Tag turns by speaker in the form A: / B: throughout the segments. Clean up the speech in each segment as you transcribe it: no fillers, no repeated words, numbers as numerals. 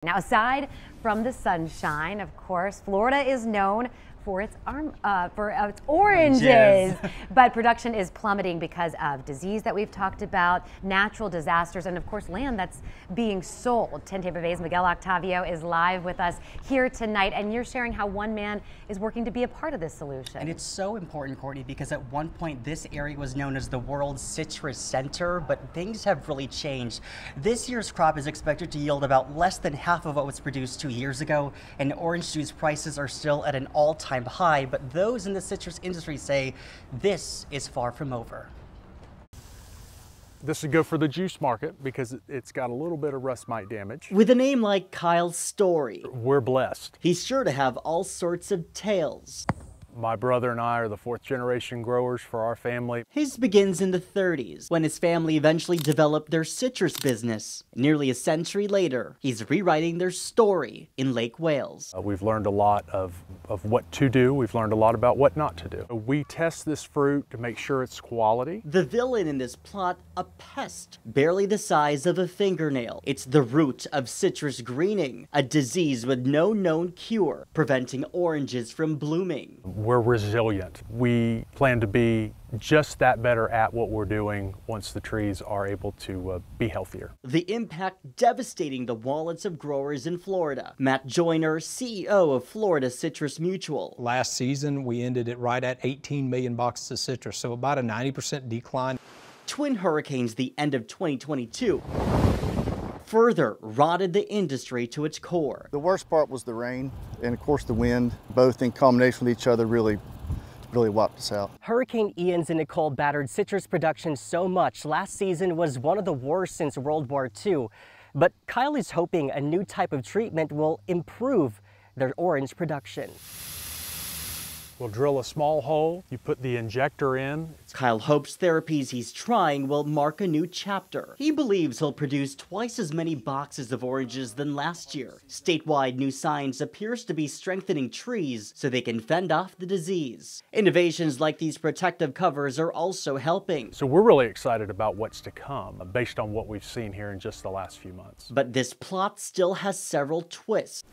A: Now, aside from the sunshine, of course, Florida is known for its oranges, but production is plummeting because of disease that we've talked about, natural disasters, and of course land that's being sold. 10 Tampa Bay's Miguel Octavio is live with us here tonight, and you're sharing how one man is working to be a part of this solution.
B: And it's so important, Courtney, because at one point this area was known as the world's citrus center, but things have really changed. This year's crop is expected to yield about less than half of what was produced 2 years ago, and orange juice prices are still at an all-time high, but those in the citrus industry say this is far from over.
C: This would go for the juice market because it's got a little bit of rust mite damage.
D: With a name like Kyle's Story,
C: We're blessed.
D: he's sure to have all sorts of tales.
C: My brother and I are the 4th generation growers for our family.
D: His begins in the 30s, when his family eventually developed their citrus business. Nearly a century later, he's rewriting their story in Lake Wales.
C: We've learned a lot of what to do. We've learned a lot about what not to do. We test this fruit to make sure it's quality.
D: The villain in this plot, a pest, barely the size of a fingernail. It's the root of citrus greening, a disease with no known cure, preventing oranges from blooming.
C: We're resilient. We plan to be just that better at what we're doing once the trees are able to be healthier.
D: The impact devastating the wallets of growers in Florida. Matt Joyner, CEO of Florida Citrus Mutual.
E: Last season, we ended it right at 18 million boxes of citrus, so about a 90% decline.
D: Twin hurricanes the end of 2022 further rotted the industry to its core.
F: The worst part was the rain and of course the wind, both in combination with each other really wiped us out.
G: Hurricane Ian's and Nicole battered citrus production so much. Last season was one of the worst since World War II. But Kyle is hoping a new type of treatment will improve their orange production.
C: We'll drill a small hole, you put the injector in.
D: Kyle hopes therapies he's trying will mark a new chapter. He believes he'll produce twice as many boxes of oranges than last year. Statewide, new science appears to be strengthening trees so they can fend off the disease. Innovations like these protective covers are also helping.
C: So we're really excited about what's to come based on what we've seen here in just the last few months.
D: But this plot still has several twists.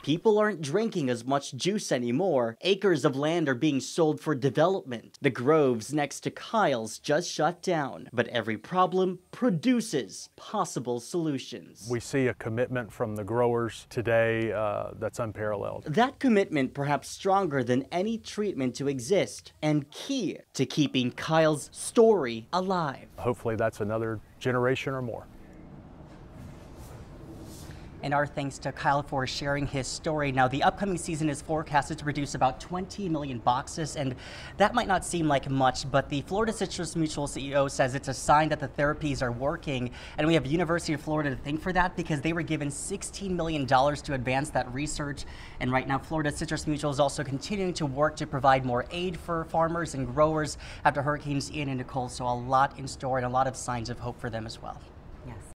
D: People aren't drinking as much juice anymore. Acres of land are being sold for development. The groves next to Kyle's just shut down. But every problem produces possible solutions.
C: We see a commitment from the growers today that's unparalleled.
D: That commitment perhaps stronger than any treatment to exist, and key to keeping Kyle's story alive.
C: Hopefully that's another generation or more.
B: And our thanks to Kyle for sharing his story. Now, the upcoming season is forecasted to produce about 20 million boxes, and that might not seem like much, but the Florida Citrus Mutual CEO says it's a sign that the therapies are working. And we have University of Florida to thank for that because they were given $16 million to advance that research. And right now, Florida Citrus Mutual is also continuing to work to provide more aid for farmers and growers after Hurricanes Ian and Nicole. So a lot in store and a lot of signs of hope for them as well.